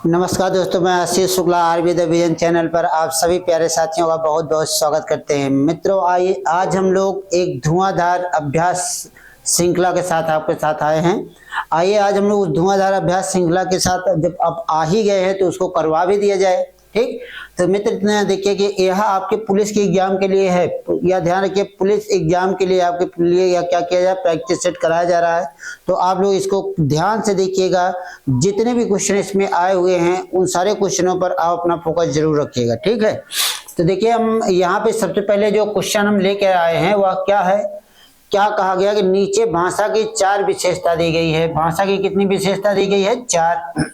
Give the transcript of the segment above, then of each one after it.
नमस्कार दोस्तों, मैं Ashish Shukla RB the vision channel पर आप सभी प्यारे साथियों का बहुत बहुत स्वागत करते हैं। मित्रों, आइए आज हम लोग एक धुआंधार अभ्यास श्रृंखला के साथ आपके साथ आए हैं। आइए आज हम लोग उस धुआंधार अभ्यास श्रृंखला के साथ जब आप आ ही गए हैं तो उसको करवा भी दिया जाए। ठीक, तो मित्र इतना देखिए कि यह आपके पुलिस के एग्जाम के लिए है, या ध्यान रखिए पुलिस एग्जाम के लिए आपके लिए या क्या किया जाए, प्रैक्टिस सेट कराया जा रहा है। तो आप लोग इसको ध्यान से देखिएगा, जितने भी क्वेश्चन इसमें आए हुए हैं उन सारे क्वेश्चनों पर आप अपना फोकस जरूर रखिएगा। ठीक है, तो देखिए हम यहाँ पे सबसे पहले जो क्वेश्चन हम लेके आए हैं वह क्या है, क्या कहा गया कि नीचे भाषा की 4 विशेषता दी गई है। भाषा की कितनी विशेषता दी गई है? 4।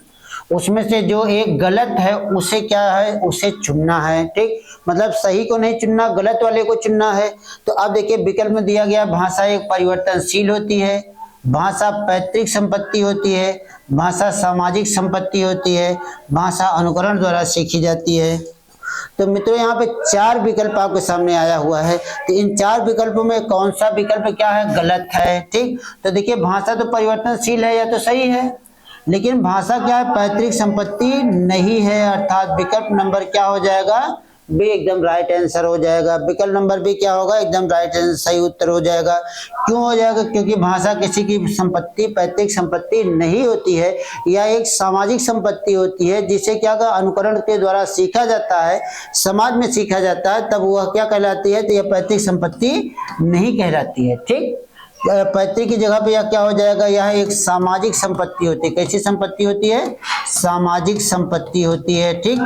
उसमें से जो एक गलत है उसे क्या है, उसे चुनना है। ठीक, मतलब सही को नहीं चुनना, गलत वाले को चुनना है। तो अब देखिए विकल्प में दिया गया भाषा एक परिवर्तनशील होती है, भाषा पैतृक संपत्ति होती है, भाषा सामाजिक संपत्ति होती है, भाषा अनुकरण द्वारा सीखी जाती है। तो मित्रों यहाँ पे 4 विकल्प आपके सामने आया हुआ है। तो इन 4 विकल्पों में कौन सा विकल्प क्या है, गलत है। ठीक, तो देखिए भाषा तो परिवर्तनशील है, या तो सही है, लेकिन भाषा क्या है, पैतृक संपत्ति नहीं है, अर्थात विकल्प नंबर क्या हो जाएगा, बी एकदम राइट आंसर हो जाएगा। विकल्प नंबर बी क्या होगा, एकदम राइट आंसर, सही उत्तर हो जाएगा। क्यों हो जाएगा? क्योंकि भाषा किसी की संपत्ति पैतृक संपत्ति नहीं होती है, या एक सामाजिक संपत्ति होती है जिसे क्या का अनुकरण के द्वारा सीखा जाता है, समाज में सीखा जाता है, तब वह क्या कहलाती है, तो यह पैतृक संपत्ति नहीं कहलाती है। ठीक, पैतृक की जगह पे यह क्या हो जाएगा, यह एक सामाजिक संपत्ति होती है। कैसी संपत्ति होती है? सामाजिक संपत्ति होती है। ठीक,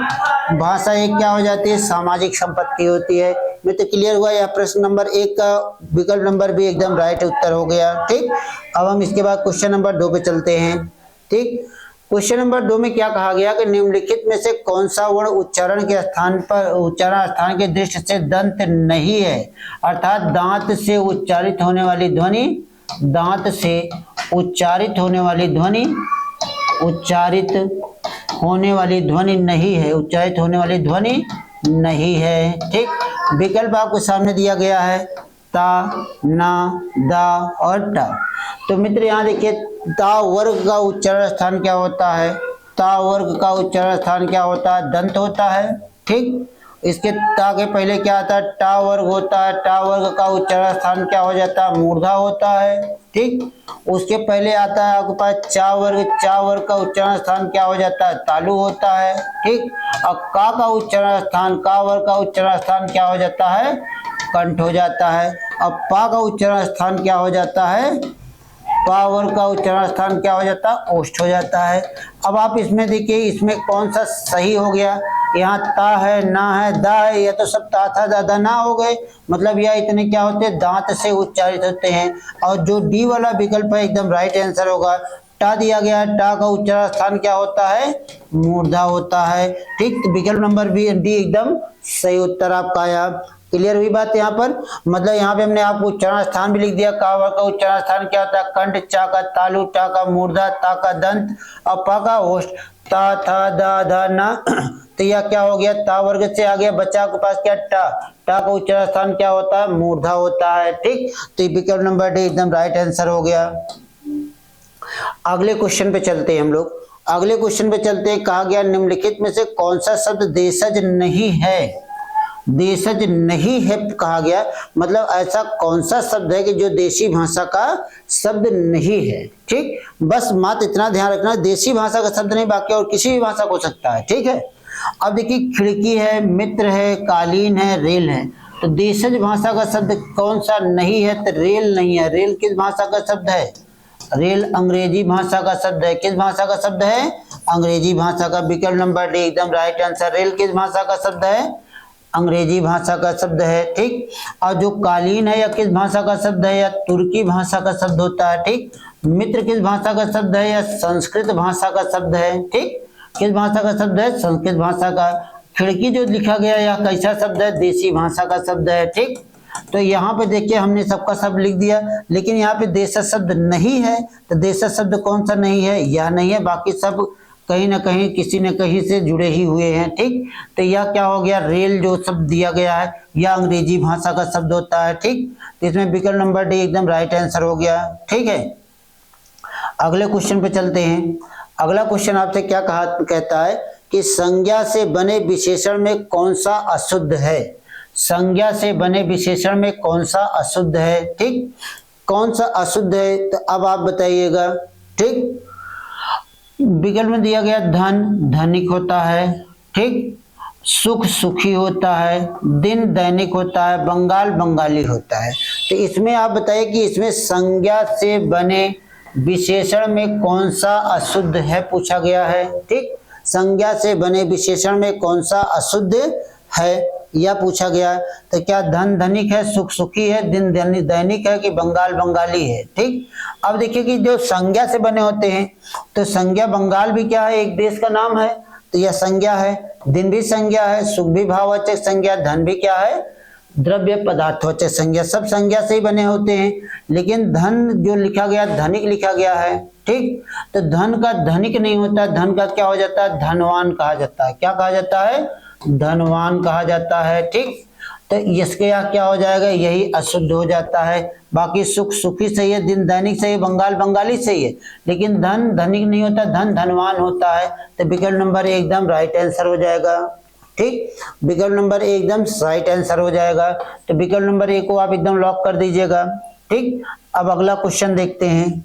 भाषा एक क्या हो जाती है, सामाजिक संपत्ति होती है। मैं तो क्लियर हुआ, यह प्रश्न नंबर 1 का विकल्प नंबर भी एकदम राइट उत्तर हो गया। ठीक, अब हम इसके बाद क्वेश्चन नंबर 2 पे चलते हैं। ठीक, क्वेश्चन नंबर 2 में क्या कहा गया कि निम्नलिखित में से कौन सा वर्ण उच्चारण स्थान के दृष्टि से दंत नहीं है, अर्थात दांत से उच्चारित होने वाली ध्वनि, दांत से उच्चारित होने वाली ध्वनि, उच्चारित होने वाली ध्वनि नहीं है, उच्चारित होने वाली ध्वनि नहीं है। ठीक, विकल्प आपको सामने दिया गया है, ता, ना, दा और टा। तो मित्र यहाँ देखिए ता वर्ग का उच्चारण स्थान क्या होता है, ता वर्ग का उच्चारण स्थान क्या होता है, दंत होता है। ठीक, इसके ता के पहले क्या आता है, टा वर्ग होता है, टा वर्ग का उच्चारण स्थान क्या हो जाता है, मूर्धा होता है। ठीक, उसके पहले आता है आपके पास चा वर्ग, चा वर्ग का उच्चारण स्थान क्या हो जाता है, तालु होता है। ठीक, और का उच्चारण स्थान, का वर्ग का उच्चारण स्थान क्या हो जाता है, कंठ हो जाता है। अब पा का उच्चारण स्थान क्या हो जाता है, पा वर्ग का उच्चारण स्थान क्या हो जाता है, ओष्ठ हो जाता है। अब आप इसमें देखिए इसमें कौन सा सही हो गया, यहाँ ता है, ना है, दा है, या तो सब ता था दादा ना हो गए, मतलब यह इतने क्या होते हैं, दांत से उच्चारित होते हैं। और जो डी वाला विकल्प है एकदम राइट आंसर होगा। टा दिया गया है, टा का उच्चारण स्थान क्या होता है, मूर्धा होता है। ठीक, तो विकल्प नंबर डी एकदम सही उत्तर आपका आया। क्लियर हुई बात यहाँ पर? मतलब यहाँ पे हमने आपको उच्चारण स्थान भी लिख दिया। का वर्ग का उच्चारण स्थान क्या होता है, कंठ, चा का तालु, टा का मूर्धा, ता का दंत और पा का ओष्ठ, ता था दा धा ना। तो यह क्या हो गया, ता वर्ग से आ गया, बच्चा के पास क्या, टा, टा का उच्चारण स्थान क्या होता है, मूर्धा होता है। ठीक, तो विकल्प नंबर डी एकदम राइट आंसर हो गया। अगले क्वेश्चन पे चलते हैं हम लोग। अगले क्वेश्चन पे चलते हैं, कहा गया निम्नलिखित में से कौन सा शब्द देशज नहीं है, देशज नहीं है कहा गया, मतलब ऐसा कौन सा शब्द है कि जो देशी भाषा का शब्द नहीं है। ठीक, बस मात्र इतना ध्यान रखना, देशी भाषा का शब्द नहीं, बाकी और किसी भी भाषा को हो सकता है। ठीक है, अब देखिए खिड़की है, मित्र है, कालीन है, रेल है। तो देशज भाषा का शब्द कौन सा नहीं है, तो रेल नहीं है। रेल किस भाषा का शब्द है, रेल अंग्रेजी भाषा का शब्द है। किस भाषा का शब्द है, अंग्रेजी भाषा का। विकल्प नंबर डी एकदम राइट आंसर। रेल किस भाषा का शब्द है, अंग्रेजी भाषा का शब्द है। ठीक, और जो कालीन है या किस भाषा का शब्द है, या तुर्की भाषा का शब्द होता है। ठीक, मित्र किस भाषा का शब्द है, या संस्कृत भाषा का शब्द है। ठीक, किस भाषा का शब्द है, संस्कृत भाषा का। खिड़की जो लिखा गया यह कैसा शब्द है, देशी भाषा का शब्द है। ठीक, तो यहाँ पे देखिए हमने सबका शब्द लिख दिया, लेकिन यहाँ पे देशज शब्द नहीं है। तो देशज शब्द कौन सा नहीं है, यह नहीं है, बाकी सब कहीं ना कहीं किसी न कहीं से जुड़े ही हुए हैं। ठीक, तो यह क्या हो गया, रेल जो शब्द दिया गया है यह अंग्रेजी भाषा का शब्द होता है। ठीक, तो इसमें विकल्प नंबर डी एकदम राइट आंसर हो गया। ठीक है, अगले क्वेश्चन पे चलते हैं। अगला क्वेश्चन आपसे क्या कहता है कि संज्ञा से बने विशेषण में कौन सा अशुद्ध है। संज्ञा से बने विशेषण में कौन सा अशुद्ध है, ठीक, कौन सा अशुद्ध है, तो अब आप बताइएगा। ठीक, विकल्प में दिया गया धन धनिक होता है, ठीक, सुख सुखी होता है, दिन दैनिक होता है, बंगाल बंगाली होता है। तो इसमें आप बताइए कि इसमें संज्ञा से बने विशेषण में कौन सा अशुद्ध है पूछा गया है। ठीक, संज्ञा से बने विशेषण में कौन सा अशुद्ध है यह पूछा गया है। तो क्या धन धनिक है, सुख सुखी है, दिन दैनिक है कि बंगाल बंगाली है। ठीक, अब देखिए कि जो संज्ञा से बने होते हैं तो संज्ञा बंगाल भी क्या है, एक देश का नाम है, तो यह संज्ञा है। दिन भी संज्ञा है, सुख भी भाववाचक संज्ञा, धन भी क्या है, द्रव्य पदार्थवाचक संज्ञा, सब संज्ञा से ही बने होते हैं। लेकिन धन जो लिखा गया धनिक लिखा गया है। ठीक, तो धन का धनिक नहीं होता, धन का क्या हो जाता है, धनवान कहा जाता है। क्या कहा जाता है, धनवान कहा जाता है। ठीक, तो इसके यहाँ क्या हो जाएगा, यही अशुद्ध हो जाता है। बाकी सुख सुखी सही है, दिन दैनिक सही है, बंगाल बंगाली सही है, लेकिन धन धनिक नहीं होता, धन धनवान होता है। तो विकल्प नंबर एकदम राइट आंसर हो जाएगा। ठीक, विकल्प नंबर एकदम राइट आंसर हो जाएगा। तो विकल्प नंबर ए को आप एकदम लॉक कर दीजिएगा। ठीक, अब अगला क्वेश्चन देखते हैं।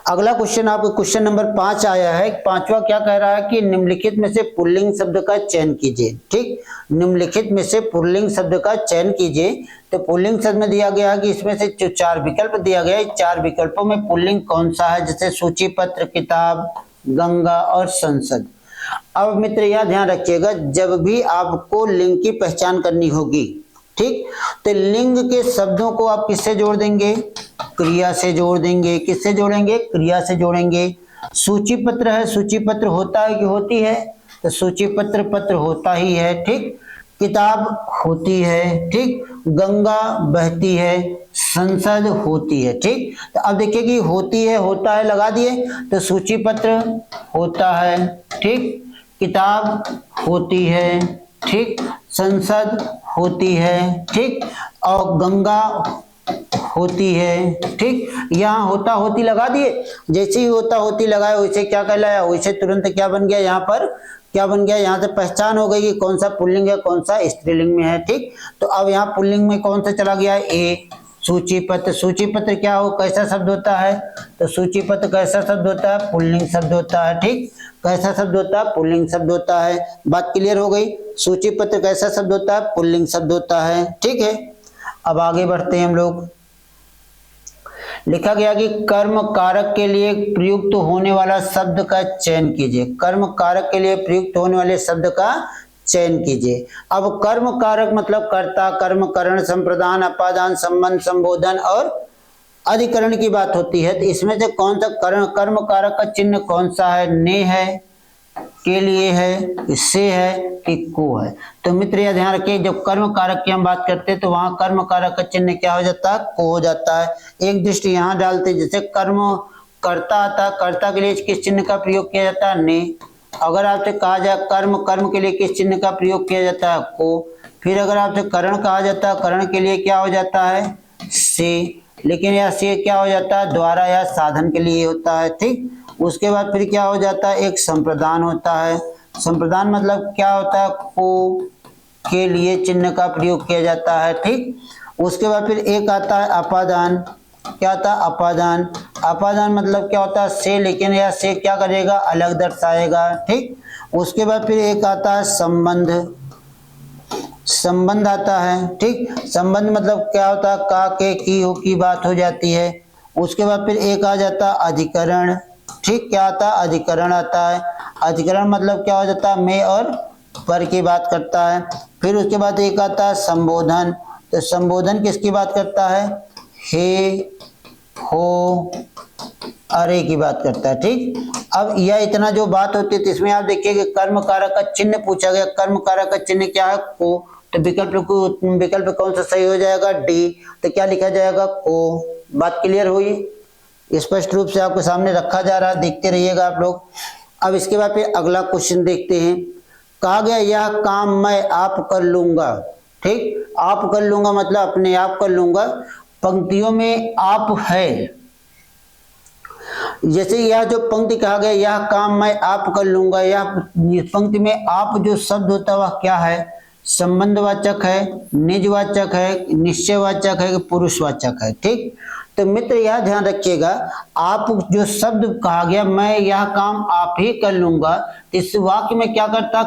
अगला क्वेश्चन आपको क्वेश्चन नंबर 5 आया है। पांचवा क्या कह रहा है कि निम्नलिखित में से पुल्लिंग शब्द का चयन कीजिए। ठीक, निम्नलिखित में से पुल्लिंग शब्द का चयन कीजिए। तो पुल्लिंग शब्द में दिया गया कि इसमें से जो 4 विकल्प दिया गया है, 4 विकल्पों में पुल्लिंग कौन सा है, जैसे सूची पत्र, किताब, गंगा और संसद। अब मित्र यह ध्यान रखिएगा, जब भी आपको लिंग की पहचान करनी होगी, ठीक, तो लिंग के शब्दों को आप किससे जोड़ देंगे, क्रिया से जोड़ देंगे। किससे जोड़ेंगे, क्रिया से जोड़ेंगे। सूची पत्र है, सूची पत्र होता है कि होती है, तो सूची पत्र पत्र होता ही है। ठीक, किताब होती है। ठीक, गंगा बहती है, संसद होती है। ठीक, तो अब देखिए कि होती है होता है लगा दिए, तो सूची पत्र होता है, ठीक, किताब होती है, ठीक, संसद होती है, ठीक, और गंगा होती है। ठीक, यहाँ होता होती लगा दिए, जैसे ही होता होती लगाए वैसे क्या कहलाया, वैसे तुरंत क्या बन गया, यहाँ पर क्या बन गया, यहाँ से पहचान हो गई कि कौन सा पुल्लिंग है कौन सा स्त्रीलिंग में है। ठीक, तो अब यहाँ पुल्लिंग में कौन सा चला गया, ए, सूची पत्र। सूची पत्र क्या हो, कैसा शब्द होता है, तो सूची पत्र कैसा शब्द होता है, पुल्लिंग शब्द होता है। ठीक, कैसा शब्द होता है, पुल्लिंग शब्द होता है। बात क्लियर हो गई, सूची पत्र कैसा शब्द होता है, पुल्लिंग शब्द होता है। ठीक है, अब आगे बढ़ते हैं हम लोग। लिखा गया कि कर्म कारक के लिए प्रयुक्त होने वाला शब्द का चयन कीजिए। कर्म कारक के लिए प्रयुक्त होने वाले शब्द का चयन कीजिए। अब कर्म कारक मतलब कर्ता, कर्म, करण, संप्रदान, अपादान, संबंध, संबोधन और अधिकरण की बात होती है। तो इसमें से कौन सा कर्म कारक का चिन्ह कौन सा है, ने है, के लिए है, इससे है कि को है। तो मित्र यह ध्यान रखिए, जब कर्म कारक की हम बात करते हैं तो वहां कर्म कारक का चिन्ह क्या हो जाता है, को हो जाता है। एक दृष्टि यहाँ डालते, जैसे कर्म कर्ता आता, कर्ता के लिए किस चिन्ह का प्रयोग किया जाता है, ने। अगर आपसे कहा जाए कर्म, कर्म के लिए किस चिन्ह का प्रयोग किया जाता है, को। फिर अगर आपसे करण कहा जाता है, करण के लिए क्या हो जाता है, से। लेकिन यह से क्या हो जाता है, द्वारा या साधन के लिए होता है। ठीक, उसके बाद फिर क्या हो जाता है, एक संप्रदान होता है। संप्रदान मतलब क्या होता है, को के लिए चिन्ह का प्रयोग किया जाता है। ठीक, उसके बाद फिर एक आता है अपादान। क्या आता है, अपादान। अपादान मतलब क्या होता है, से, लेकिन यह से क्या करेगा, अलग दर्शाएगा। ठीक, उसके बाद फिर एक आता है संबंध। संबंध आता है। ठीक, संबंध मतलब क्या होता है, का के की हो की बात हो जाती है। उसके बाद फिर एक आ जाता है अधिकरण। ठीक, क्या आता है, अधिकरण आता है। अधिकरण मतलब क्या हो जाता है, में और पर की बात करता है। फिर उसके बाद एक आता है संबोधन। तो संबोधन किसकी बात करता है, हे, हो, अरे की बात करता है। ठीक, अब यह इतना जो बात होती है तो इसमें आप देखिए कि कर्म कारक का चिन्ह पूछा गया। कर्म कारक का चिन्ह क्या है, को। तो विकल्प कौन सा सही हो जाएगा, डी। तो क्या लिखा जाएगा, को। बात क्लियर हुई, स्पष्ट रूप से आपके सामने रखा जा रहा है, देखते रहिएगा आप लोग। अब इसके बाद फिर अगला क्वेश्चन देखते हैं। कहा गया यह काम मैं आप कर लूंगा। ठीक, आप कर लूंगा मतलब अपने आप कर लूंगा। पंक्तियों में आप है, जैसे यह जो पंक्ति कहा गया, यह काम मैं आप कर लूंगा, यह पंक्ति में आप जो शब्द होता है वह क्या है? संबंधवाचक है, निजवाचक है, निश्चयवाचक है, पुरुषवाचक है। ठीक, तो मित्र यह ध्यान रखिएगा, आप जो शब्द कहा गया मैं यह काम आप ही कर लूंगा, इस वाक्य में क्या करता?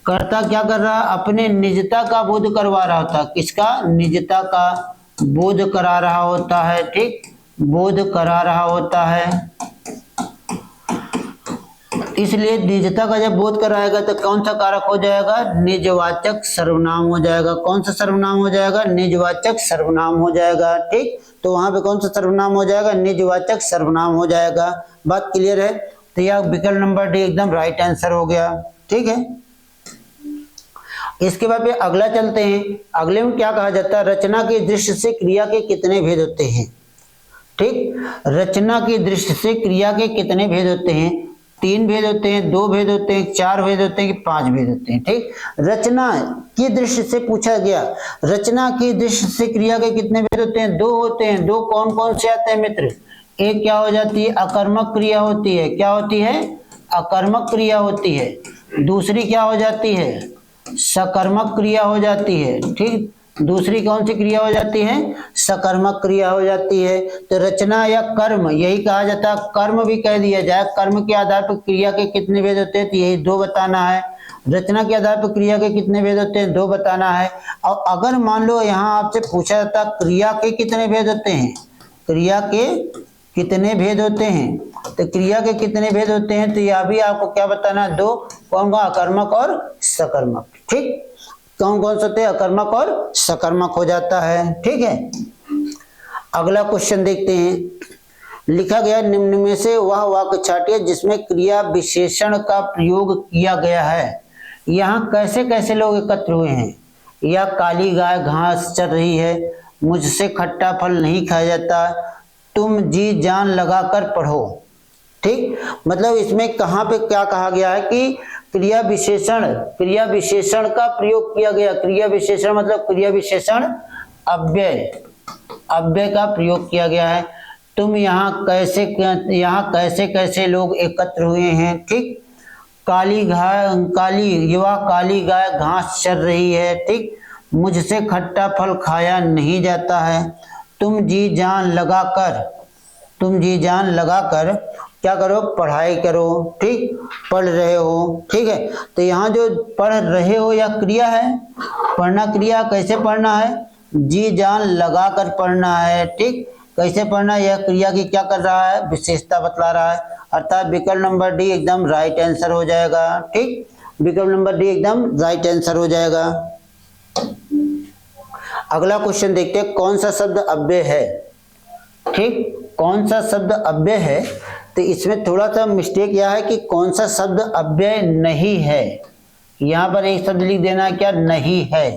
कर्ता क्या कर रहा? अपने निजता का बोध करवा रहा होता। किसका? निजता का बोध करा रहा होता है। ठीक, बोध करा रहा होता है। इसलिए निजता का जब बोध कराएगा तो कौन सा कारक हो जाएगा? निजवाचक सर्वनाम हो जाएगा। कौन सा सर्वनाम हो जाएगा? निजवाचक सर्वनाम हो जाएगा। ठीक, तो वहां पे कौन सा सर्वनाम हो जाएगा? निजवाचक सर्वनाम हो जाएगा। बात क्लियर है? तो यह विकल्प नंबर डी एकदम राइट आंसर हो गया। ठीक है, इसके बाद पे अगला चलते हैं। अगले में क्या कहा जाता है? रचना की दृष्टि से क्रिया के कितने भेद होते हैं? ठीक, रचना की दृष्टि से क्रिया के कितने भेद होते हैं? 3 भेद होते हैं, 2 भेद होते हैं, 4 भेद होते हैं कि 5 भेद होते हैं? ठीक, रचना की दृष्टि से पूछा गया, रचना की दृष्टि से क्रिया के कितने भेद होते हैं? 2 होते हैं। 2 कौन कौन से आते हैं मित्र? एक क्या हो जाती है? अकर्मक क्रिया होती है। क्या होती है? अकर्मक क्रिया होती है। दूसरी क्या हो जाती है? सकर्मक क्रिया हो जाती है। ठीक, दूसरी कौन सी क्रिया हो जाती है? सकर्मक क्रिया हो जाती है। तो रचना या कर्म यही कहा जाता है, कर्म भी कह दिया जाए। कर्म के आधार पर क्रिया के कितने भेद होते हैं? तो यही 2 बताना है। रचना के आधार पर क्रिया के कितने भेद होते हैं? 2 बताना है। और अगर मान लो यहाँ आपसे पूछा जाता क्रिया के कितने भेद होते हैं? क्रिया के कितने भेद होते हैं? तो क्रिया के कितने भेद होते हैं तो यह भी आपको क्या बताना है? 2। कौन कौन? अकर्मक और सकर्मक। ठीक, कौन कौन से होते हैं? अकर्मक और सकर्मक हो जाता है। ठीक है, अगला क्वेश्चन देखते हैं। लिखा गया निम्न में से वह वाक्य छाटिए जिसमें क्रिया विशेषण का प्रयोग किया गया है। यहाँ कैसे कैसे लोग एकत्र हुए हैं? यह काली गाय घास चर रही है, मुझसे खट्टा फल नहीं खाया जाता, तुम जी जान लगाकर पढ़ो। ठीक, मतलब इसमें कहाँ पे क्या कहा गया है कि क्रिया विशेषण का प्रयोग किया गया। क्रिया विशेषण मतलब क्रिया विशेषण अव्यय का प्रयोग किया गया है। तुम यहाँ कैसे कैसे लोग एकत्र हुए हैं? ठीक, काली गाय घास चर रही है। ठीक, मुझसे खट्टा फल खाया नहीं जाता है, तुम जी जान लगाकर क्या करो? पढ़ाई करो। ठीक, पढ़ रहे हो। ठीक है, तो यहाँ जो पढ़ रहे हो यह क्रिया है, पढ़ना क्रिया। कैसे पढ़ना है? जी जान लगाकर पढ़ना है। ठीक, कैसे पढ़ना? यह क्रिया की क्या कर रहा है? विशेषता बतला रहा है। अर्थात विकल्प नंबर डी एकदम राइट आंसर हो जाएगा। ठीक, विकल्प नंबर डी एकदम राइट आंसर हो जाएगा। अगला क्वेश्चन देखते हैं, कौन सा शब्द अव्यय है? ठीक, कौन सा शब्द अव्यय है? तो इसमें थोड़ा सा मिस्टेक यह है कि कौन सा शब्द अव्यय नहीं है। यहाँ पर एक शब्द लिख देना है, क्या? नहीं है।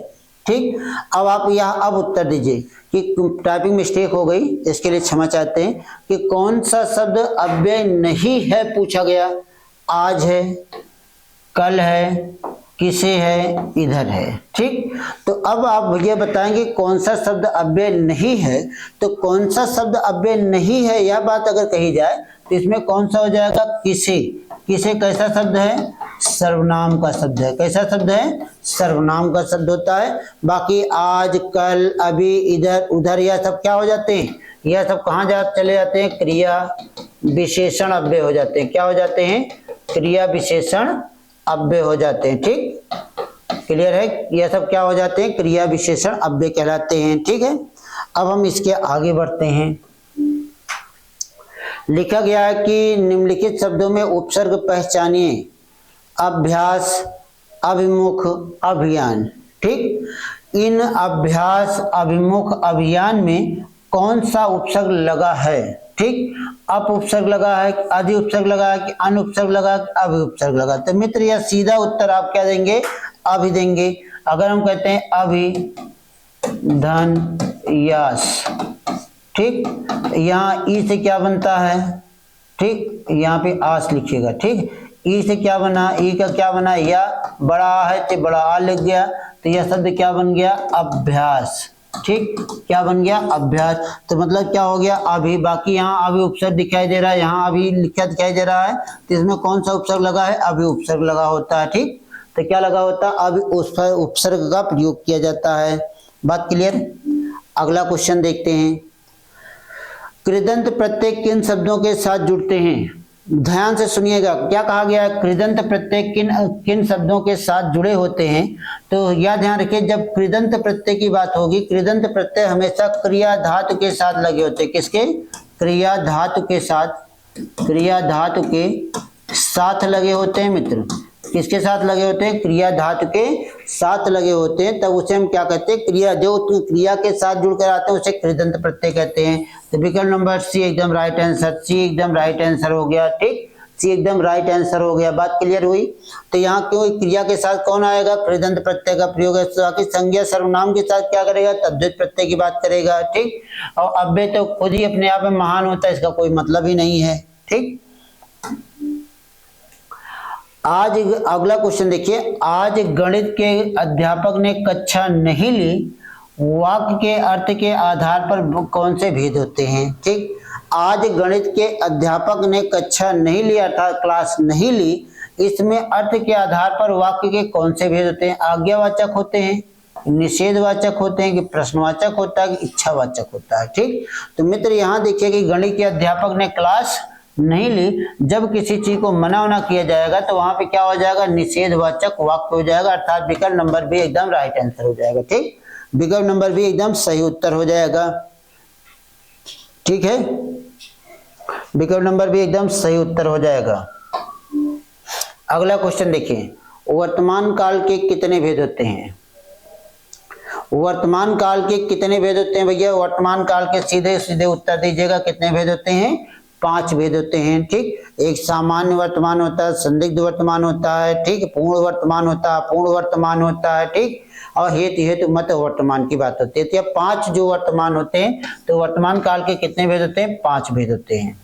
ठीक, अब आप अब उत्तर दीजिए कि टाइपिंग मिस्टेक हो गई, इसके लिए क्षमा चाहते हैं। कि कौन सा शब्द अव्यय नहीं है पूछा गया? आज है, कल है, किसे है, इधर है। ठीक, तो अब आप ये बताएंगे कौन सा शब्द अव्यय नहीं है। तो कौन सा शब्द अव्यय नहीं है यह बात अगर कही जाए तो इसमें कौन सा हो जाएगा? किसे। किसे कैसा शब्द है? सर्वनाम का शब्द है। कैसा शब्द है? सर्वनाम का शब्द होता है। बाकी आज, कल, अभी, इधर, उधर यह सब क्या हो जाते हैं? यह सब कहाँ चले जाते हैं? क्रिया विशेषण अव्यय हो जाते हैं। क्या हो जाते हैं? क्रिया विशेषण अव्यय हो जाते हैं। ठीक, क्लियर है? यह सब क्या हो जाते हैं? क्रिया विशेषण अव्यय कहलाते हैं। ठीक है, अब हम इसके आगे बढ़ते हैं। लिखा गया है कि निम्नलिखित शब्दों में उपसर्ग पहचानिए। अभ्यास, अभिमुख, अभियान। ठीक, इन अभ्यास, अभिमुख, अभियान में कौन सा उपसर्ग लगा है? ठीक, अप उपसर्ग लगा है, आदि उपसर्ग लगा है, कि अन उपसर्ग लगा, अभि उपसर्ग लगा। तो मित्र यह सीधा उत्तर आप क्या देंगे? अभि देंगे। अगर हम कहते हैं अभि धन यश, ठीक, यहाँ ई से क्या बनता है? ठीक, यहाँ पे आस लिखिएगा। ठीक, ई से क्या बना? ई का क्या बना? या बड़ा है तो बड़ा आ लिख गया, तो यह शब्द क्या बन गया? अभ्यास। ठीक, क्या बन गया? अभ्यास। तो मतलब क्या हो गया? अभी। बाकी यहाँ अभी उपसर्ग दिखाई दे रहा है, यहाँ अभी लिखा दिखाई दे रहा है, तो इसमें कौन सा उपसर्ग लगा है? अभी उपसर्ग लगा होता है। ठीक, तो क्या लगा होता है? अभी उपसर्ग का प्रयोग किया जाता है। बात क्लियर? अगला क्वेश्चन देखते हैं। कृदंत प्रत्यय किन शब्दों के साथ जुड़ते हैं? ध्यान से सुनिएगा, क्या कहा गया है? कृदंत प्रत्यय किन शब्दों के साथ जुड़े होते हैं? तो यह ध्यान रखिए, जब कृदंत प्रत्यय की बात होगी, कृदंत प्रत्यय हमेशा क्रिया धातु के साथ लगे होते हैं। किसके? क्रिया धातु के साथ, क्रिया धातु के साथ लगे होते हैं मित्र। किसके साथ लगे होते हैं? क्रिया धातु के साथ लगे होते हैं, तब उसे हम क्या कहते हैं? क्रिया, जो क्रिया के साथ जुड़कर आते हैं उसे कृदंत प्रत्यय कहते हैं। तो विकल्प नंबर सी एकदम राइट आंसर, सी एकदम राइट आंसर हो गया। ठीक, सी एकदम राइट आंसर हो गया। बात क्लियर हुई? तो यहाँ क्यों क्रिया के साथ कौन आएगा? कृदंत प्रत्यय का प्रयोग है। बाकी संज्ञा सर्वनाम के साथ क्या करेगा? तद्धित प्रत्यय की बात करेगा। ठीक, और अव्यय तो खुद ही अपने आप में महान होता है, इसका कोई मतलब ही नहीं है। ठीक, आज अगला क्वेश्चन देखिए। आज गणित के अध्यापक ने कक्षा नहीं ली, वाक्य के अर्थ के आधार पर कौन से भेद होते हैं? ठीक, आज गणित के अध्यापक ने कक्षा नहीं ली अर्थात क्लास नहीं ली, इसमें अर्थ के आधार पर वाक्य के कौन से भेद होते हैं? आज्ञावाचक होते हैं, निषेधवाचक होते हैं, कि प्रश्नवाचक होता है, कि इच्छावाचक होता है? ठीक, तो मित्र यहाँ देखिए कि गणित के अध्यापक ने क्लास नहीं ली, जब किसी चीज को मना किया जाएगा तो वहां पे क्या हो जाएगा? निषेधवाचक वाक्य हो जाएगा, अर्थात विकल्प नंबर बी एकदम राइट आंसर हो जाएगा। ठीक, विकल्प नंबर बी एकदम सही उत्तर हो जाएगा। ठीक है, विकल्प नंबर बी एकदम सही उत्तर हो जाएगा। अगला क्वेश्चन देखिए। वर्तमान काल के कितने भेद होते हैं? वर्तमान काल के कितने भेद होते हैं भैया? वर्तमान काल के सीधे सीधे उत्तर दीजिएगा। कितने भेद होते हैं? 5 भेद होते हैं। ठीक, एक सामान्य वर्तमान होता है, संदिग्ध वर्तमान होता है, ठीक, पूर्ण वर्तमान होता है, पूर्ण वर्तमान होता है, ठीक, और हेतु मत वर्तमान की बात होती है। तो ये 5 जो वर्तमान होते हैं, तो वर्तमान काल के कितने भेद होते हैं? 5 भेद होते हैं।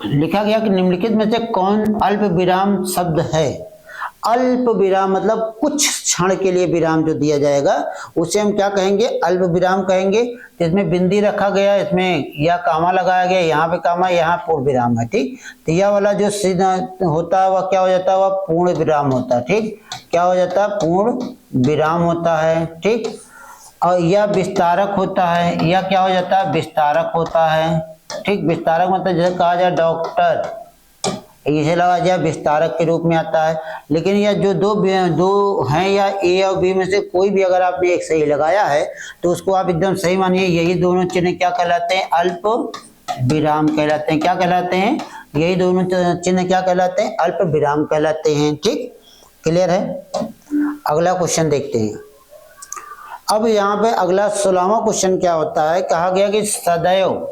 लिखा गया कि निम्नलिखित में से कौन अल्प विराम शब्द है? अल्प विराम मतलब कुछ क्षण के लिए विराम जो दिया जाएगा उसे हम क्या कहेंगे? अल्प विराम कहेंगे। इसमें बिंदी रखा गया, इसमें या कामा लगाया गया, यहाँ पे कामा, यहाँ पूर्ण विराम है। ठीक, तो यह वाला जो सीधा होता है वह क्या हो जाता है? वह पूर्ण विराम होता है। ठीक, क्या हो जाता है? पूर्ण विराम होता है। ठीक, और यह विस्तारक होता है, यह क्या हो जाता है? विस्तारक होता है। ठीक, विस्तारक मतलब जैसे कहा जाए डॉक्टर, इसे लगा जाए विस्तारक के रूप में आता है। लेकिन यह जो दो हैं या ए और बी में से कोई भी अगर आपने एक सही लगाया है तो उसको आप एकदम सही मानिए। यही दोनों चिन्ह क्या कहलाते हैं? अल्प विराम कहलाते हैं। क्या कहलाते हैं? यही दोनों चिन्ह क्या कहलाते हैं? अल्प विराम कहलाते हैं। ठीक, क्लियर है? अगला क्वेश्चन देखते हैं। अब यहाँ पे अगला 16वां क्वेश्चन क्या होता है? कहा गया कि सदैव,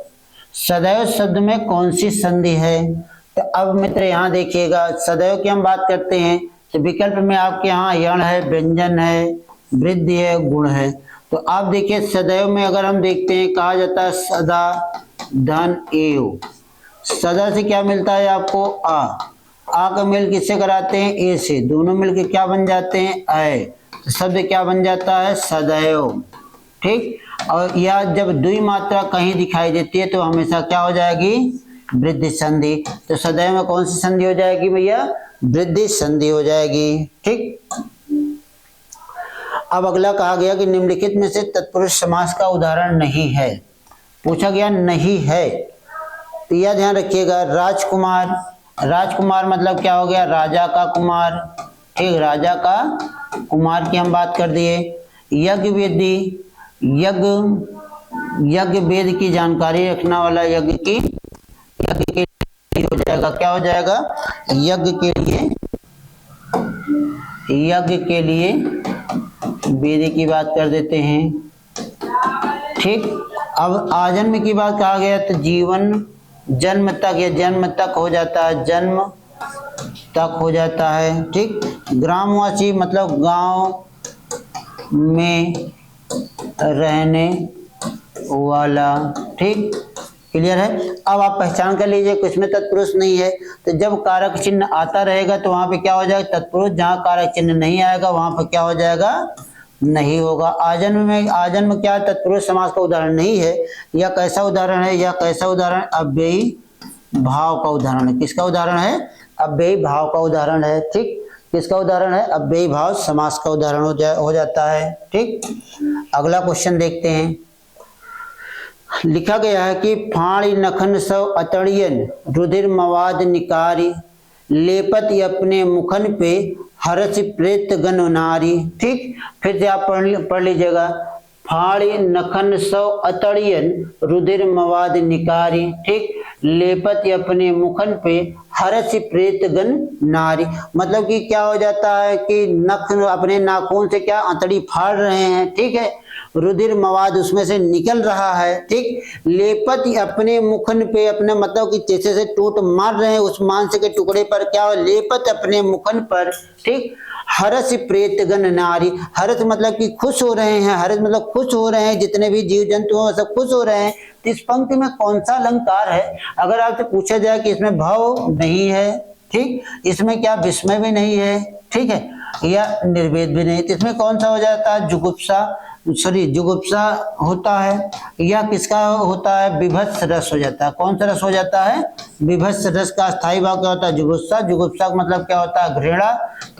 सदैव शब्द में कौन सी संधि है? तो अब मित्र यहाँ देखिएगा, सदैव की हम बात करते हैं तो विकल्प में आपके यहाँ यण है, व्यंजन है, वृद्धि है, गुण है। तो आप देखिए सदैव में अगर हम देखते हैं, कहा जाता है सदा धन एव। सदा से क्या मिलता है आपको? आ का मेल किससे कराते हैं? ए से। दोनों मिलके क्या बन जाते हैं? अय। तो शब्द क्या बन जाता है? सदैव। ठीक, और यह जब द्वि मात्रा कहीं दिखाई देती है तो हमेशा क्या हो जाएगी? वृद्धि संधि। तो सदैव में कौन सी संधि हो जाएगी भैया? वृद्धि संधि हो जाएगी। ठीक, अब अगला कहा गया कि निम्नलिखित में से तत्पुरुष समास का उदाहरण नहीं है। पूछा गया नहीं है, तो यह ध्यान रखिएगा। राजकुमार, राजकुमार मतलब क्या हो गया? राजा का कुमार। ठीक, राजा का कुमार की हम बात कर दिए। यज्ञ वेदी, यज्ञ वेद की जानकारी रखने वाला, यज्ञ के लिए हो जाएगा। क्या हो जाएगा? यज्ञ के लिए वेद की बात कर देते हैं। ठीक, अब आजन्म की बात कहा गया तो जीवन, जन्म तक या जन्म तक हो जाता है, जन्म तक हो जाता है। ठीक, ग्रामवासी मतलब गांव में रहने वाला। ठीक, क्लियर है। अब आप पहचान कर लीजिए कि इसमें तत्पुरुष नहीं है, तो जब कारक चिन्ह आता रहेगा तो वहां पे क्या हो जाएगा तत्पुरुष, जहां कारक चिन्ह नहीं आएगा वहां पर क्या हो जाएगा नहीं होगा। आजन्म में क्या तत्पुरुष समास का उदाहरण नहीं है। यह कैसा उदाहरण है, यह कैसा उदाहरण, अव्ययी भाव का उदाहरण है। किसका उदाहरण है, अव्ययी भाव का उदाहरण है। ठीक, किसका उदाहरण है, अव्ययी भाव समास का उदाहरण हो जाता है। ठीक, अगला क्वेश्चन देखते हैं। लिखा गया है कि फाणी नखन सौ अतड़ियन रुधिर मवाद निकारी लेपत अपने मुखन पे हर्ष प्रेत गण नारी। ठीक, फिर से आप पढ़ लीजिएगा। फाड़ी नखन सौ अतड़ियन रुधिर मवाद निकारी। ठीक, लेपत अपने मुखन पे हर्ष प्रेत गण नारी। मतलब कि क्या हो जाता है कि नख अपने नाखून से क्या अतड़ी फाड़ रहे हैं। ठीक है, रुधिर मवाद उसमें से निकल रहा है। ठीक, लेपत अपने मुखन पे, अपने मतलब कि जैसे से टूट मार रहे हैं उस मांस के टुकड़े पर, क्या हो लेपत अपने मुखन पर। ठीक, हर्ष प्रेत गण नारी। हर्ष मतलब कि खुश हो रहे हैं, हर्ष मतलब खुश हो रहे हैं, जितने भी जीव जंतु हैं सब खुश हो रहे हैं। तो इस पंक्ति में कौन सा अलंकार है? अगर आपसे पूछा जाए कि इसमें भाव नहीं है, ठीक, इसमें क्या विस्मय भी नहीं है, ठीक है, या निर्वेद भी नहीं, तो इसमें कौन सा हो जाता है? जुगुप्सा होता है। या किसका होता है? विभत्स रस हो जाता है। कौन सा रस हो जाता है? विभत्स रस का स्थायी भाव क्या होता है? जुगुप्सा। जुगुप्सा का मतलब क्या होता है? घृणा।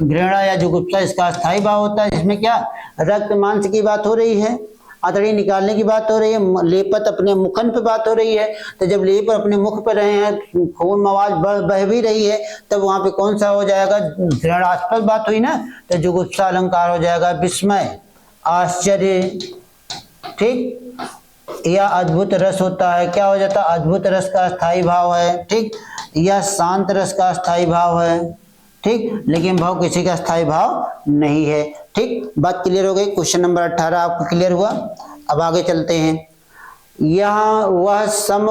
घृणा या जुगुप्सा इसका स्थायी भाव होता है। इसमें क्या रक्त मांस की बात हो रही है, अतड़ी निकालने की बात हो रही है, लेपत अपने मुखन पे बात हो रही है। तो जब लेप अपने मुख पे रहे हैं, खून मवाद बह भी रही है, तब वहां पे कौन सा हो जाएगा? घृणास्पद बात हुई ना, तो जुगुप्सा अलंकार हो जाएगा। विस्मय, आश्चर्य, ठीक, या अद्भुत रस होता है, क्या हो जाता है? अद्भुत रस का स्थायी भाव है। ठीक, या शांत रस का स्थायी भाव है। ठीक, लेकिन भाव किसी का स्थायी भाव नहीं है। ठीक, बात क्लियर हो गई। क्वेश्चन नंबर 18 आपको क्लियर हुआ। अब आगे चलते हैं। यहाँ वह सम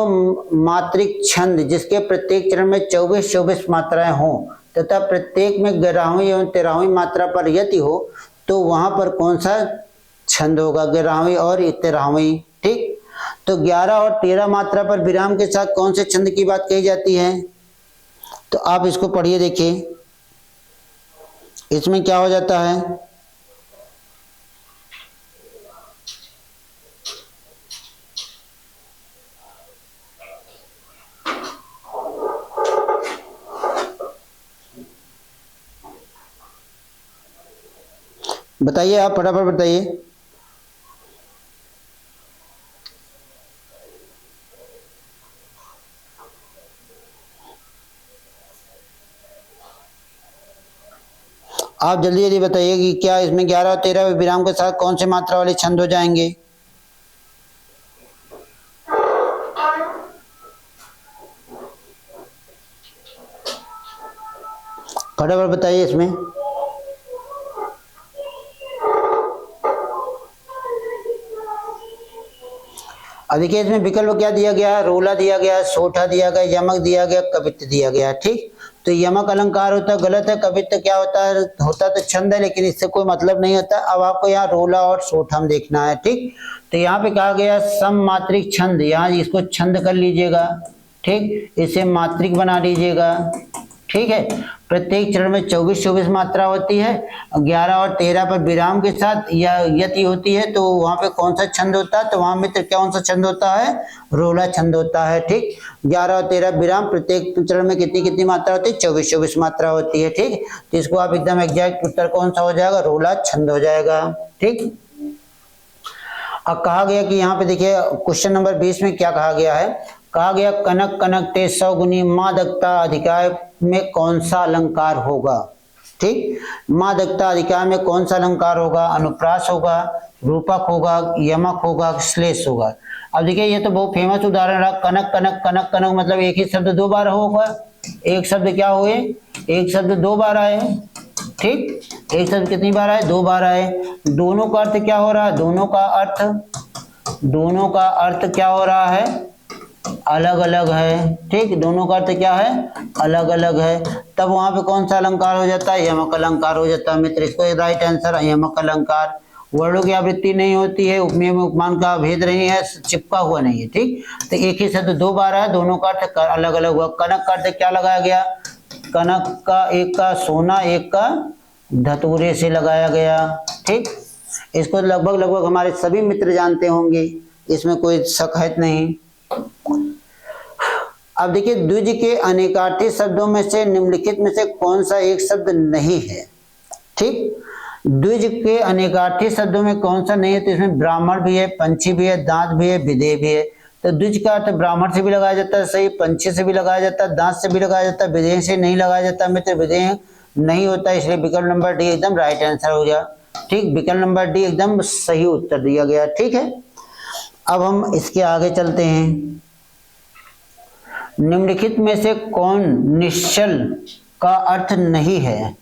मात्रिक छंद जिसके प्रत्येक चरण में 24 मात्राएं हों तथा प्रत्येक में 11वीं एवं 13वीं मात्रा पर यति हो, तो वहां पर कौन सा छंद होगा? 11वीं और 13वीं। ठीक, तो 11 और 13 मात्रा पर विराम के साथ कौन से छंद की बात कही जाती है? तो आप इसको पढ़िए, देखिए इसमें क्या हो जाता है। बताइए, आप फटाफट बताइए। आप जल्दी जल्दी बताइए कि क्या इसमें 11 और 13 विराम के साथ कौन से मात्रा वाले छंद हो जाएंगे? फटाफट बताइए इसमें। अब देखिए इसमें विकल्प क्या दिया गया है? रोला दिया गया है, सोठा दिया गया, यमक दिया गया, कवित्त दिया गया। ठीक, तो यमक अलंकार होता है, गलत है। कवित्त क्या होता है? होता तो छंद है, लेकिन इससे कोई मतलब नहीं होता। अब आपको यहाँ रोला और सोठम देखना है। ठीक, तो यहाँ पे कहा गया सम मात्रिक छंद, यहाँ इसको छंद कर लीजिएगा। ठीक, इसे मात्रिक बना लीजिएगा। ठीक है, प्रत्येक चरण में 24 मात्रा होती है। 11 और 13 पर विराम के साथ या यति होती है, तो वहां पे कौन सा छंद होता है? तो वहां मित्र कौन सा छंद होता है? रोला छंद होता है। ठीक, 11 और 13 विराम, प्रत्येक चरण में कितनी कितनी मात्रा होती है? 24 मात्रा होती है। ठीक, तो इसको आप एकदम एग्जैक्ट उत्तर कौन सा हो जाएगा? रोला छंद हो जाएगा। ठीक, अब कहा गया कि यहाँ पे देखिए क्वेश्चन नंबर 20 में क्या कहा गया है? कहा गया कनक कनक ते सौगुनी मादकता अधिकार में कौन सा अलंकार होगा? ठीक, मादकता अधिकार में कौन सा अलंकार होगा? अनुप्रास होगा, रूपक होगा, यमक होगा, श्लेष होगा। अब देखिए ये तो बहुत फेमस उदाहरण रहा। कनक कनक कनक कनक मतलब एक ही शब्द 2 बार होगा। एक शब्द क्या हुए? एक शब्द 2 बार आए। ठीक, एक शब्द कितनी बार आए? 2 बार आए। दोनों का अर्थ क्या हो रहा है? दोनों का अर्थ क्या हो रहा है? अलग अलग है। ठीक, दोनों का अर्थ क्या है? अलग अलग है। तब वहां पे कौन सा अलंकार हो जाता है? यमक अलंकार हो जाता है मित्र। इसको राइट आंसर यमक अलंकार। वर्णों की आवृत्ति नहीं होती है, उपमेय में उपमान का भेद नहीं है, चिपका हुआ नहीं है। ठीक, तो एक ही शब्द दो बार है, दोनों का अर्थ अलग अलग हुआ। कनक का अर्थ क्या लगाया गया? कनक का एक का सोना, एक का धतूरे से लगाया गया। ठीक, इसको लगभग लगभग हमारे सभी मित्र जानते होंगे, इसमें कोई शक है नहीं। अब देखिए, द्विज के अनेकार्थी शब्दों में से निम्नलिखित में से कौन सा एक शब्द नहीं है? ठीक, द्विज के अनेकार्थी शब्दों में कौन सा नहीं है? तो इसमें ब्राह्मण भी है, पंछी भी है, दांत भी है, विदेह भी है। तो द्विज का अर्थ ब्राह्मण से भी लगाया जाता है, सही, पंछी से भी लगाया जाता है, दांत से भी लगाया जाता है, विदेह से नहीं लगाया जाता मित्र, विदेह नहीं होता, इसलिए विकल्प नंबर डी एकदम राइट आंसर हो गया। ठीक, विकल्प नंबर डी एकदम सही उत्तर दिया गया। ठीक है, अब हम इसके आगे चलते हैं। निम्नलिखित में से कौन निश्चल का अर्थ नहीं है?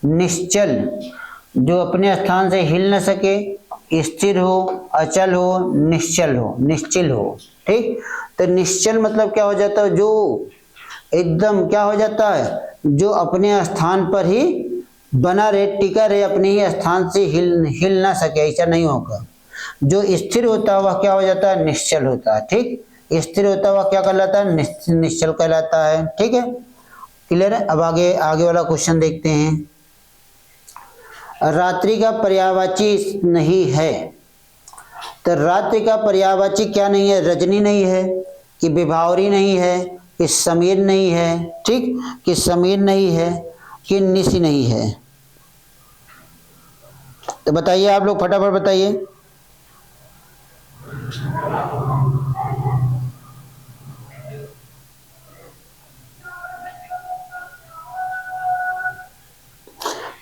निश्चल, जो अपने स्थान से हिल न सके, स्थिर हो, अचल हो, निश्चल हो, निश्चिल हो। ठीक, तो निश्चल मतलब क्या हो जाता है? जो एकदम क्या हो जाता है? जो अपने स्थान पर ही बना रहे, टिका रहे, अपने ही स्थान से हिल ना सके, ऐसा नहीं होगा। जो स्थिर होता है वह क्या हो जाता है? निश्चल होता है। ठीक, स्थिर होता हुआ क्या कहलाता है? निश्चल कहलाता है। ठीक है, क्लियर है? अब आगे वाला क्वेश्चन देखते हैं। रात्रि का पर्यायवाची नहीं है, तो रात्रि का पर्यायवाची क्या नहीं है? रजनी नहीं है, कि विभावरी नहीं है, कि समीर नहीं है, ठीक, कि समीर नहीं है, कि निशि नहीं है। तो बताइए आप लोग, फटाफट बताइए।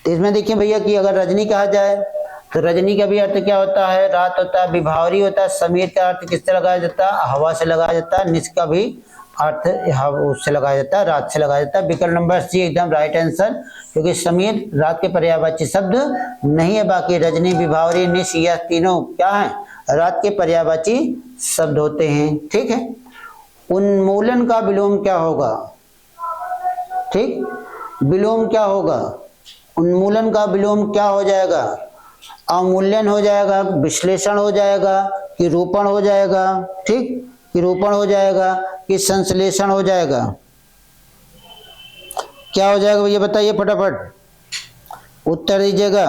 तो इसमें देखिए भैया कि अगर रजनी कहा जाए तो रजनी का भी अर्थ क्या होता है? रात होता है। विभावरी होता है। समीर का अर्थ किससे लगाया जाता है? हवा से लगाया जाता है। निश का भी अर्थ उससे लगाया जाता है, रात से लगाया जाता है। विकल्प नंबर सी एकदम राइट आंसर, क्योंकि समीर रात के पर्यायवाची शब्द नहीं है। बाकी रजनी, विभावरी, निश यह तीनों क्या है? रात के पर्यायवाची शब्द होते हैं। ठीक है, उन्मूलन का विलोम क्या होगा? ठीक, विलोम क्या होगा? उन्मूलन का विलोम क्या हो जाएगा? अवमूल्यन हो जाएगा, विश्लेषण हो जाएगा, कि रूपण हो जाएगा। ठीक, कि रूपण हो जाएगा, कि संश्लेषण हो जाएगा। क्या हो जाएगा ये बताइए फटाफट, उत्तर दीजिएगा।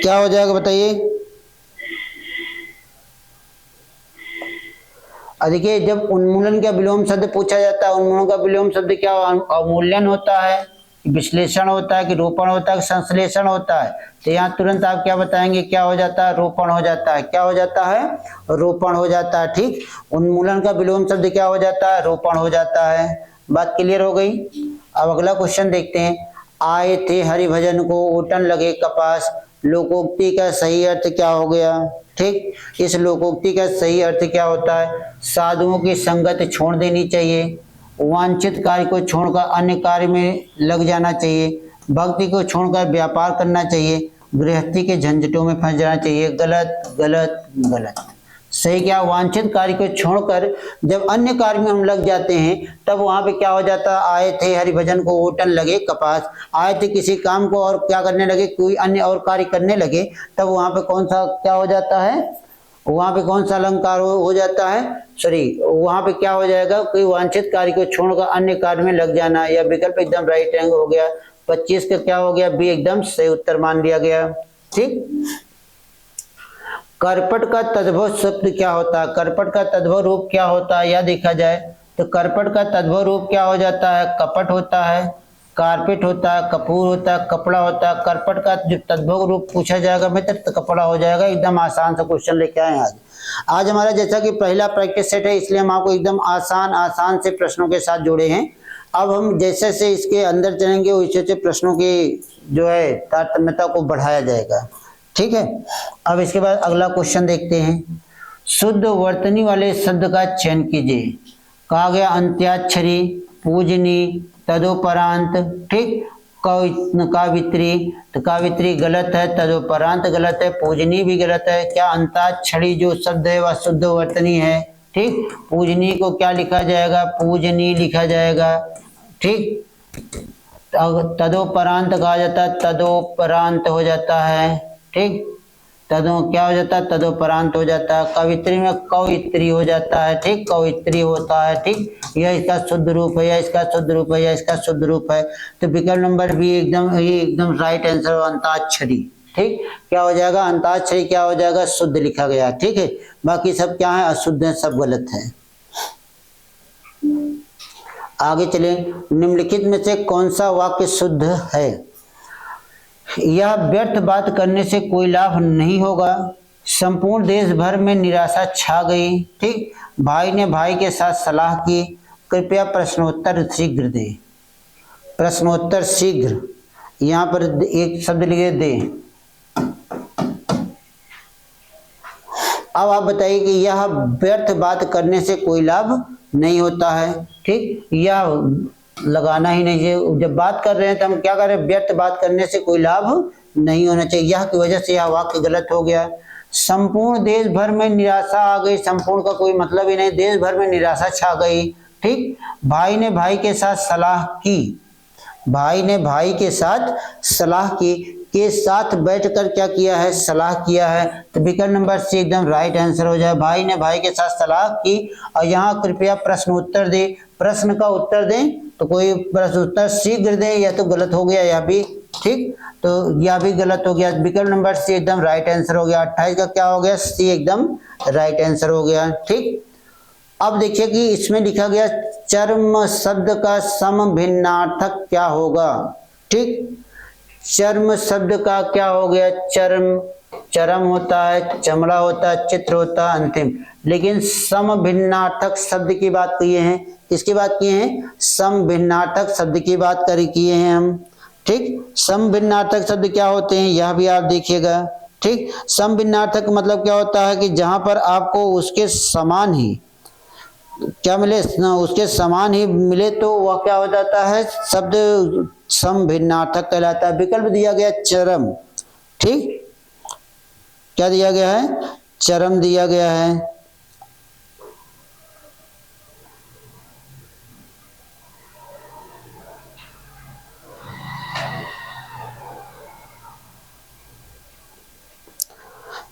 क्या हो जाएगा बताइए। देखिए, जब उन्मूलन का विलोम शब्द पूछा जाता है, उन्मूलन का विलोम शब्द क्या? अवमूल्यन होता है, विश्लेषण होता है, कि रोपण होता है, संश्लेषण होता है। तो यहाँ तुरंत आप क्या बताएंगे? क्या हो जाता है? रोपण हो जाता है। क्या हो जाता है? रोपण हो जाता है। ठीक, उन्मूलन का विलोम शब्द क्या हो जाता है? रोपण हो जाता है। बात क्लियर हो गई। अब अगला क्वेश्चन देखते हैं। आए थे हरिभजन को ओटन लगे कपास, लोकोक्ति का सही अर्थ क्या हो गया? ठीक, इस लोकोक्ति का सही अर्थ क्या होता है? साधुओं की संगत छोड़ देनी चाहिए, वांछित कार्य को छोड़कर अन्य कार्य में लग जाना चाहिए, भक्ति को छोड़कर व्यापार करना चाहिए, गृहस्थी के झंझटों में फंस जाना चाहिए। गलत गलत गलत। सही क्या? वांछित कार्य को छोड़कर जब अन्य कार्य में हम लग जाते हैं तब वहां पे क्या हो जाता है? आए थे हरिभजन को ओटन लगे कपास, आए थे किसी काम को और क्या करने लगे? कोई अन्य और कार्य करने लगे, तब वहां पे कौन सा क्या हो जाता है? वहां पे कौन सा अलंकार हो जाता है? सॉरी, वहां पे क्या हो जाएगा? कोई वांछित कार्य को छोड़कर अन्य कार्य में लग जाना। यह विकल्प एकदम राइट आंसर हो गया। 25 का क्या हो गया? बी एकदम सही उत्तर मान लिया गया। ठीक, करपट का तद्भव शब्द क्या होता है? करपट का तद्भव रूप क्या होता है? यह देखा जाए तो करपट का तद्भव रूप क्या हो जाता है? कपट होता है, कारपेट होता है, कपूर होता है, कपड़ा होता है। करपट का जो तद्भव रूप पूछा जाएगा मित्र तो कपड़ा हो जाएगा। एकदम आसान सा क्वेश्चन लेके आए आज हमारा जैसा कि पहला प्रैक्टिस सेट है, इसलिए हम आपको एकदम आसान से प्रश्नों के साथ जोड़े हैं। अब हम जैसे से इसके अंदर चलेंगे वैसे से प्रश्नों की जो है तारतम्यता को बढ़ाया जाएगा। ठीक है, अब इसके बाद अगला क्वेश्चन देखते हैं। शुद्ध वर्तनी वाले शब्द का चयन कीजिए। कहा गया अंत्याक्षरी, पूजनी, तदोपरांत। ठीक, कावित्री, तो कावित्री गलत है, तदोपरांत गलत है, पूजनी भी गलत है। क्या अंताक्षरी जो शब्द है वह शुद्ध वर्तनी है? ठीक। पूजनीय को क्या लिखा जाएगा, पूजनीय लिखा जाएगा, ठीक। तदोपरांत कहा जाता है, तदोपरांत हो जाता है, ठीक। तदो क्या हो जाता है, तदोपरांत हो जाता है। कवित्री में कवित्री हो जाता है, ठीक, कवित्री होता है, ठीक। यह इसका शुद्ध रूप है, यह इसका शुद्ध रूप है, यह इसका शुद्ध रूप है। तो विकल्प नंबर बी एकदम, ये एकदम राइट आंसर, अंताक्षरी, ठीक। क्या हो जाएगा, अंताक्षरी क्या हो जाएगा, शुद्ध लिखा गया, ठीक है। बाकी सब क्या है, अशुद्ध है, सब गलत है। आगे चले, निम्नलिखित में से कौन सा वाक्य शुद्ध है। यह व्यर्थ बात करने से कोई लाभ नहीं होगा, संपूर्ण देश भर में निराशा छा गई, ठीक। भाई ने भाई के साथ सलाह की, कृपया प्रश्नोत्तर शीघ्र दे। प्रश्नोत्तर शीघ्र, यहाँ पर एक शब्द लिखे दे। अब आप बताइए कि यह व्यर्थ बात करने से कोई लाभ नहीं होता है, ठीक। यह लगाना ही नहीं चाहिए, जब बात कर रहे हैं तो हम क्या करें, व्यर्थ बात करने से कोई लाभ नहीं होना चाहिए, यह की वजह से यह वाक्य गलत हो गया। संपूर्ण देश भर में निराशा आ गई, संपूर्ण का कोई मतलब ही नहीं, देश भर में निराशा छा गई, ठीक। भाई ने भाई के साथ सलाह की, भाई ने भाई के साथ सलाह की, के साथ बैठकर क्या किया है, सलाह किया है। तो विकल्प नंबर सी एकदम राइट आंसर हो जाए, भाई ने भाई के साथ सलाह की। और यहाँ कृपया प्रश्न उत्तर दे, प्रश्न का उत्तर दें, तो कोई प्रश्न उत्तर शीघ्र दे, यह तो गलत हो गया, यह भी, ठीक। तो यह भी गलत हो गया, विकल्प नंबर सी एकदम राइट आंसर हो गया। 28 का क्या हो गया, सी एकदम राइट आंसर हो गया, ठीक। अब देखिए कि इसमें लिखा गया चर्म शब्द का समभिन्नार्थक क्या होगा, ठीक। चर्म शब्द का क्या हो गया, चर्म, चरम होता है, चमड़ा होता है, चित्र होता है, अंतिम। लेकिन समभिन्नार्थक शब्द की बात किए हैं, किसकी बात किए हैं, समभिन्नार्थक शब्द की बात किए हैं हम, ठीक। समभिन्नार्थक शब्द क्या होते हैं, यह भी आप देखिएगा, ठीक। समभिन्नार्थक मतलब क्या होता है कि जहां पर आपको उसके समान ही क्या मिले, उसके समान ही मिले तो वह क्या हो जाता है, शब्द समभिन्नार्थक कहलाता है। विकल्प दिया गया चरम, ठीक, क्या दिया गया है, चरम दिया गया है।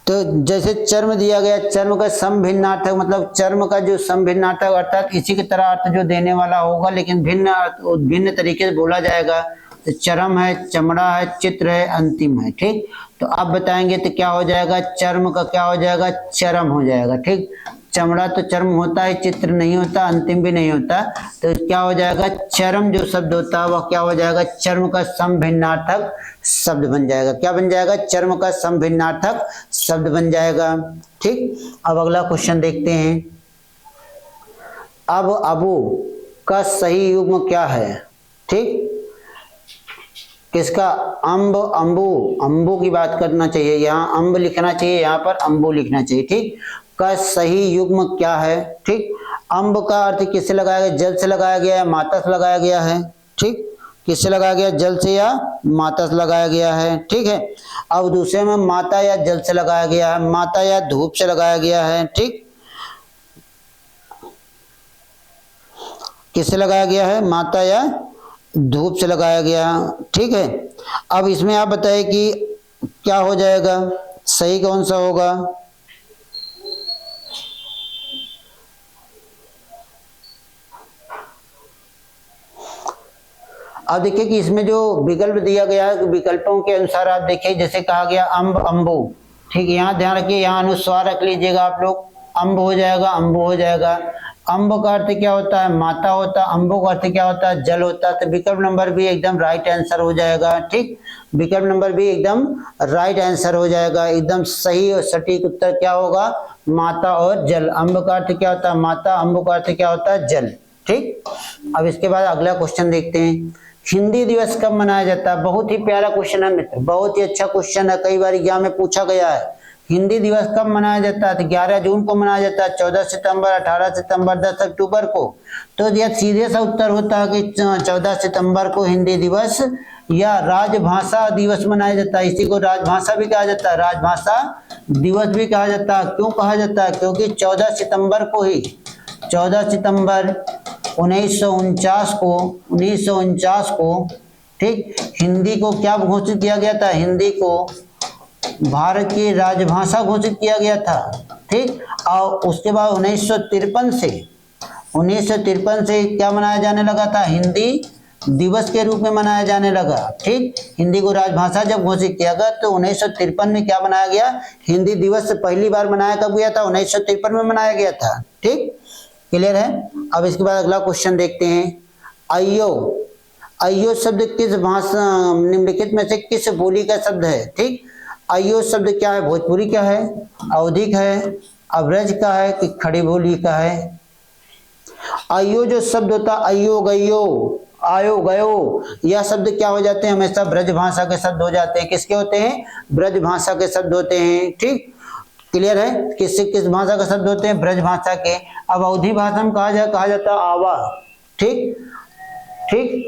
तो जैसे चर्म दिया गया, चर्म का समभिन्नार्थक मतलब चर्म का जो समभिन्नार्थक अर्थात इसी की तरह अर्थ जो देने वाला होगा, लेकिन भिन्न तरीके से बोला जाएगा। तो चरम है, चमड़ा है, चित्र है, अंतिम है, ठीक। तो आप बताएंगे तो क्या हो जाएगा, चर्म का क्या हो जाएगा, चरम हो जाएगा, ठीक। चमड़ा तो चर्म होता है, चित्र नहीं होता, अंतिम भी नहीं होता, तो क्या हो जाएगा, चरम जो शब्द होता है वह क्या हो जाएगा, चर्म का समभिन्नार्थक शब्द बन जाएगा। क्या बन जाएगा, चर्म का समभिन्नार्थक शब्द बन जाएगा, ठीक। अब अगला क्वेश्चन देखते हैं। अब अबू का सही युग्म क्या है, ठीक। किसका, अम्ब, अम्बू, अम्बू की बात करना चाहिए, यहाँ अम्ब लिखना चाहिए, यहाँ पर अम्बू लिखना चाहिए, ठीक। का सही युग्म क्या है, ठीक। अम्ब का अर्थ किससे लगाया गया, जल से लगाया गया है, माता से लगाया गया है, ठीक। किससे लगाया गया, जल से या माता से लगाया गया है, ठीक है। अब दूसरे में माता या जल से लगाया गया है, माता या धूप से लगाया गया है, ठीक। किससे लगाया गया है, माता या धूप से लगाया गया, ठीक है। अब इसमें आप बताइए कि क्या हो जाएगा, सही कौन सा होगा। अब देखिए कि इसमें जो विकल्प दिया गया है, विकल्पों के अनुसार आप देखिए, जैसे कहा गया अम्ब, अम्बू, ठीक। यहाँ ध्यान रखिए, यहाँ अनुस्वार रख लीजिएगा आप लोग, अम्ब हो जाएगा, अम्बू हो जाएगा। अम्ब का अर्थ क्या होता है, माता होता है, अम्बू का अर्थ क्या होता है, जल होता है। तो विकल्प नंबर बी एकदम राइट आंसर हो जाएगा, ठीक। विकल्प नंबर बी एकदम राइट आंसर हो जाएगा, एकदम सही और सटीक उत्तर क्या होगा, माता और जल। अम्ब का अर्थ क्या होता है, माता, अम्बू का अर्थ क्या होता है, जल, ठीक। अब इसके बाद अगला क्वेश्चन देखते हैं। हिंदी दिवस कब मनाया जाता है, बहुत ही प्यारा क्वेश्चन है मित्र, बहुत ही अच्छा क्वेश्चन है, कई बार एग्जाम में पूछा गया है। हिंदी दिवस कब मनाया जाता है, तो 11 जून को मनाया जाता है, 14 सितंबर, 18 सितंबर, 10 अक्टूबर को। तो यह सीधे सा उत्तर होता है कि 14 सितंबर को हिंदी दिवस या राजभाषा दिवस मनाया जाता है। इसी को राजभाषा भी कहा जाता है, राजभाषा दिवस भी कहा जाता है। क्यों कहा जाता है? क्योंकि 14 सितंबर को ही 14 सितंबर 1949 को ठीक हिंदी को क्या घोषित किया गया था? हिंदी को भारत की राजभाषा घोषित किया गया था। ठीक, और उसके बाद 1953 से क्या मनाया जाने लगा था? हिंदी दिवस के रूप में मनाया जाने लगा। ठीक, हिंदी को राजभाषा जब घोषित किया गया तो 1953 में क्या बनाया गया? हिंदी दिवस पहली बार मनाया कब गया था? 1953 में मनाया गया था। ठीक, क्लियर है। अब इसके बाद अगला क्वेश्चन देखते हैं। अयो, अयो शब्द किस भाषा निम्नलिखित में से किस बोली का शब्द है? ठीक, अयो शब्द क्या है? भोजपुरी का है, अवधिक है, अब्रज का है कि खड़ी बोली का है? अयो जो शब्द होता है, अयो गयो, आयो गयो, यह शब्द क्या हो जाते हैं? हमेशा ब्रज भाषा के शब्द हो जाते हैं। किसके होते हैं? ब्रज भाषा के शब्द होते हैं। ठीक, क्लियर है। किस भाषा का शब्द होते हैं? ब्रज भाषा के। अब अवधी भाषा में कहा जाता है आवा। ठीक ठीक,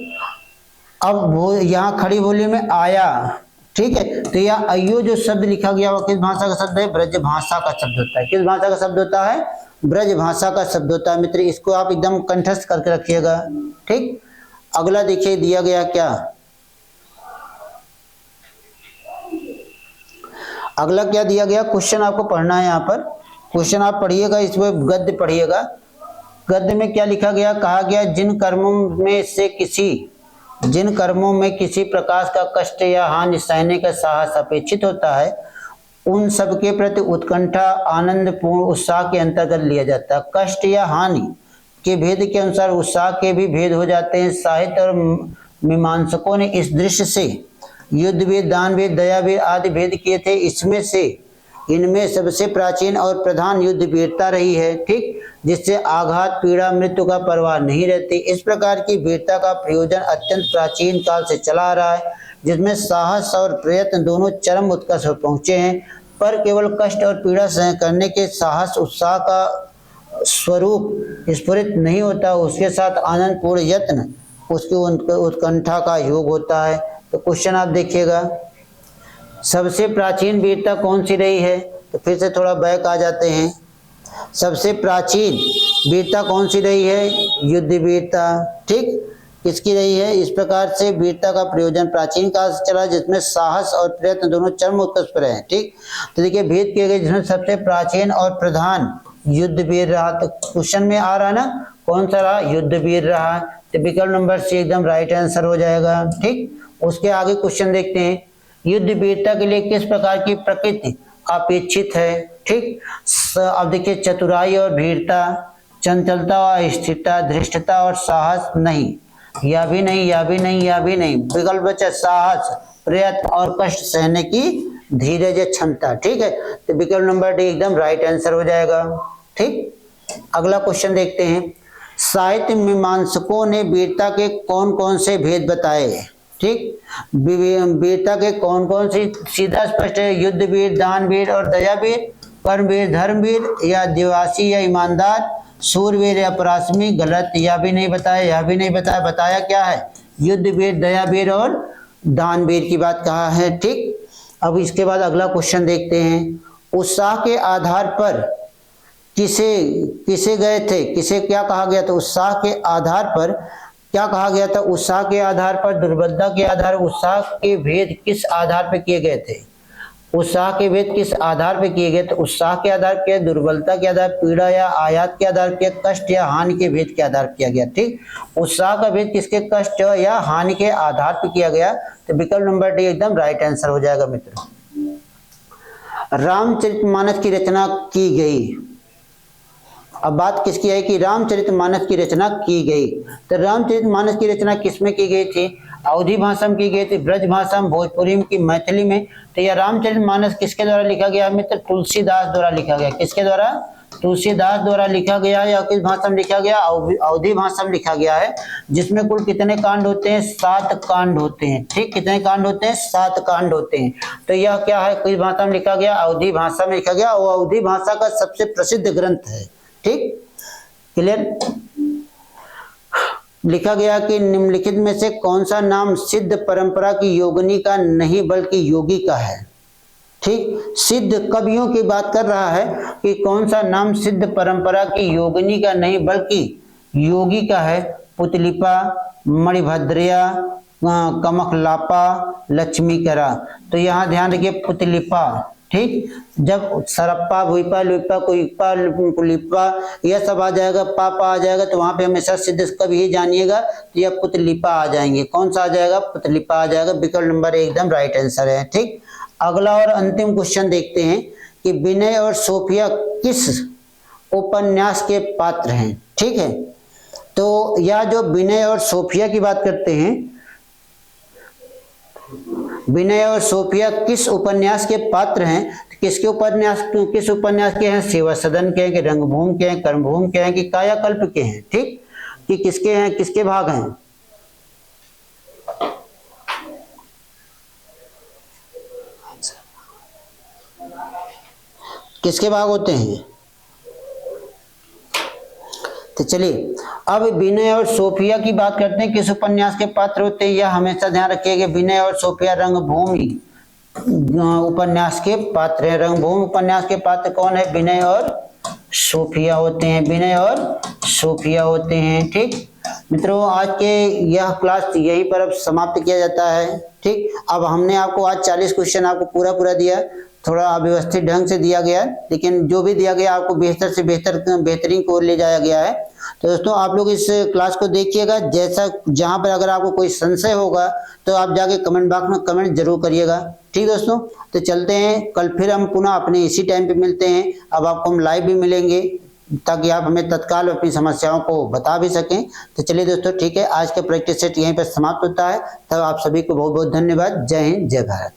अब वो यहाँ खड़ी बोली में आया। ठीक है, तो यह अयो जो शब्द लिखा गया वो किस भाषा का शब्द है? ब्रज भाषा का शब्द होता है। किस भाषा का शब्द होता है? ब्रज भाषा का शब्द होता है। मित्र, इसको आप एकदम कंठस्थ करके रखिएगा। ठीक, अगला देखिए दिया गया क्या? अगला क्या दिया गया? क्वेश्चन आपको पढ़ना है। यहाँ पर क्वेश्चन आप पढ़िएगा, इसमें गद्य पढ़िएगा। गद्य में क्या लिखा गया? कहा गया जिन कर्मों में किसी प्रकार का कष्ट या हानि सहने का साहस अपेक्षित होता है, उन सब के प्रति उत्कंठा आनंद पूर्ण उत्साह के अंतर्गत लिया जाता है। कष्ट या हानि के भेद के अनुसार उत्साह के भी भेद हो जाते हैं। साहित्य और मीमांसकों ने इस दृश्य से युद्ध वेद, दान वेद, दया वेद आदि भेद किए थे। इनमें सबसे प्राचीन और प्रधान युद्ध वीरता रही है। ठीक, जिससे आघात, पीड़ा, मृत्यु का परवाह नहीं रहती। इस प्रकार की वीरता का प्रयोजन अत्यंत प्राचीन काल से चला आ रहा है, जिसमें साहस और प्रयत्न दोनों चरम उत्कर्ष पर पहुंचे हैं। पर केवल कष्ट और पीड़ा सहन करने के साहस उत्साह का स्वरूप स्फुरित नहीं होता, उसके साथ आनंद पूर्ण यत्न, उसकी उत्कंठा का योग होता है। तो क्वेश्चन आप देखिएगा, सबसे प्राचीन वीरता कौन सी रही है? तो फिर से थोड़ा बैक आ जाते हैं। सबसे प्राचीन वीरता कौन सी रही है? युद्ध वीरता। ठीक, किसकी रही है? इस प्रकार से वीरता का प्रयोजन प्राचीन काल से चला, जिसमें साहस और प्रयत्न दोनों चरम उत्कर्ष पर है। ठीक, तो देखिए भेद किए गए, जिसमें सबसे प्राचीन और प्रधान युद्ध वीर रहा। तो क्वेश्चन में आ रहा ना, कौन सा रहा? युद्ध वीर रहा। तो विकल्प नंबर सी एकदम राइट आंसर हो जाएगा। ठीक, उसके आगे क्वेश्चन देखते हैं। युद्ध वीरता के लिए किस प्रकार की प्रकृति अपेक्षित है? ठीक, अब देखिए चतुराई और वीरता, चंचलता और स्थिरता, धृष्टता और साहस नहीं, या भी नहीं, या भी नहीं, या भी नहीं। विकल्प बचा साहस, प्रयत्न और कष्ट सहने की धीरज क्षमता। ठीक है, तो विकल्प नंबर डी एकदम राइट आंसर हो जाएगा। ठीक, अगला क्वेश्चन देखते हैं। साहित्य मीमांसकों ने वीरता के कौन कौन से भेद बताए? ठीक, वीरता के कौन कौन से? सीधा स्पष्ट है, युद्ध वीर, दान वीर और दया वीर, कर्मवीर, धर्मवीर या दिवासी या ईमानदार, सूरवीर या पराक्रमी। गलत, यह भी नहीं बताया, यह भी नहीं बताया। बताया क्या है? युद्ध वीर, दया वीर और दान वीर की बात कहा है। ठीक, अब इसके बाद अगला क्वेश्चन देखते हैं। उत्साह के आधार पर किसे गए थे? किसे क्या कहा गया था? उत्साह के आधार पर क्या कहा गया था? उत्साह के आधार पर, दुर्बलता के आधार, उत्साह के भेद किस आधार पर किए गए थे? उत्साह के भेद किस आधार पर किए गए थे? उत्साह के आधार पे, दुर्बलता के आधार, पीड़ा या आयात के आधार पे, कष्ट या हानि के भेद के आधार पर किया गया। ठीक, उत्साह का भेद किसके? कष्ट या हानि के आधार पर किया गया। तो विकल्प नंबर डी एकदम राइट आंसर हो जाएगा। मित्रों, रामचरितमानस की रचना की गई। अब बात किसकी है कि रामचरितमानस की रचना की गई। तो रामचरितमानस की रचना किसमें की गई थी? अवधी भाषा में की गई थी, ब्रज भाषा में, भोजपुरी में की मैथिली में। तो यह रामचरितमानस किसके द्वारा लिखा गया मित्र? तुलसीदास द्वारा लिखा गया। किसके द्वारा? तुलसीदास द्वारा लिखा गया। या किस भाषा में लिखा गया? अवधी भाषा में लिखा गया है, जिसमें कुल कितने कांड होते हैं? 7 कांड होते हैं। ठीक, कितने कांड होते हैं? 7 कांड होते हैं। तो यह क्या है? किस भाषा में लिखा गया? अवधी भाषा में लिखा गया। और अवधी भाषा का सबसे प्रसिद्ध ग्रंथ है। ठीक, क्लियर। लिखा गया कि निम्नलिखित में से कौन सा नाम सिद्ध परंपरा की योगिनी का नहीं बल्कि योगी का है। ठीक, सिद्ध कवियों की बात कर रहा है कि कौन सा नाम सिद्ध परंपरा की योगिनी का नहीं बल्कि योगी का है। पुतलिपा, मणिभद्रया, कमकलापा, लक्ष्मीकरा। तो यहाँ ध्यान रखिए पुतलिपा। ठीक, जब सरप्पा, भुइपा, लुइपा, कुइपा, कुलिपा यह सब आ जाएगा, पापा आ जाएगा, तो वहां पे हमेशा सिद्ध कभी ही जानिएगा तो यह पुतलिपा आ जाएंगे। कौन सा आ जाएगा? पुतलिपा आ जाएगा। विकल्प नंबर एकदम राइट आंसर है। ठीक, अगला और अंतिम क्वेश्चन देखते हैं कि विनय और सोफिया किस उपन्यास के पात्र हैं। ठीक है, तो यह जो विनय और सोफिया की बात करते हैं, विनय और सोफिया किस उपन्यास के पात्र हैं? किसके उपन्यास, किस उपन्यास के हैं? सेवा सदन के हैं कि रंगभूमि के हैं, कर्मभूमि के हैं कि कायाकल्प के हैं? ठीक, कि किसके हैं, किसके भाग हैं? किसके भाग होते हैं? तो चलिए अब विनय और सोफिया की बात करते हैं, किस उपन्यास के पात्र होते हैं। यह हमेशा ध्यान रखिएगा, विनय और सोफिया रंगभूमि उपन्यास के पात्र है। रंगभूमि उपन्यास के पात्र कौन है? विनय और सोफिया होते हैं, विनय और सोफिया होते हैं। ठीक मित्रों, आज के यह क्लास यहीं पर अब समाप्त किया जाता है। ठीक, अब हमने आपको आज 40 क्वेश्चन आपको पूरा दिया, थोड़ा अव्यवस्थित ढंग से दिया गया, लेकिन जो भी दिया गया आपको बेहतर से बेहतरीन को ले जाया गया है। तो दोस्तों आप लोग इस क्लास को देखिएगा, जैसा जहां पर अगर आपको कोई संशय होगा तो आप जाके कमेंट बॉक्स में कमेंट जरूर करिएगा। ठीक दोस्तों, तो चलते हैं, कल फिर हम पुनः अपने इसी टाइम पे मिलते हैं। अब आपको हम लाइव भी मिलेंगे ताकि आप हमें तत्काल अपनी समस्याओं को बता भी सकें। तो चलिए दोस्तों, ठीक है, आज का प्रैक्टिस सेट यहीं पर समाप्त होता है। तब आप सभी को बहुत बहुत धन्यवाद। जय हिंद, जय भारत।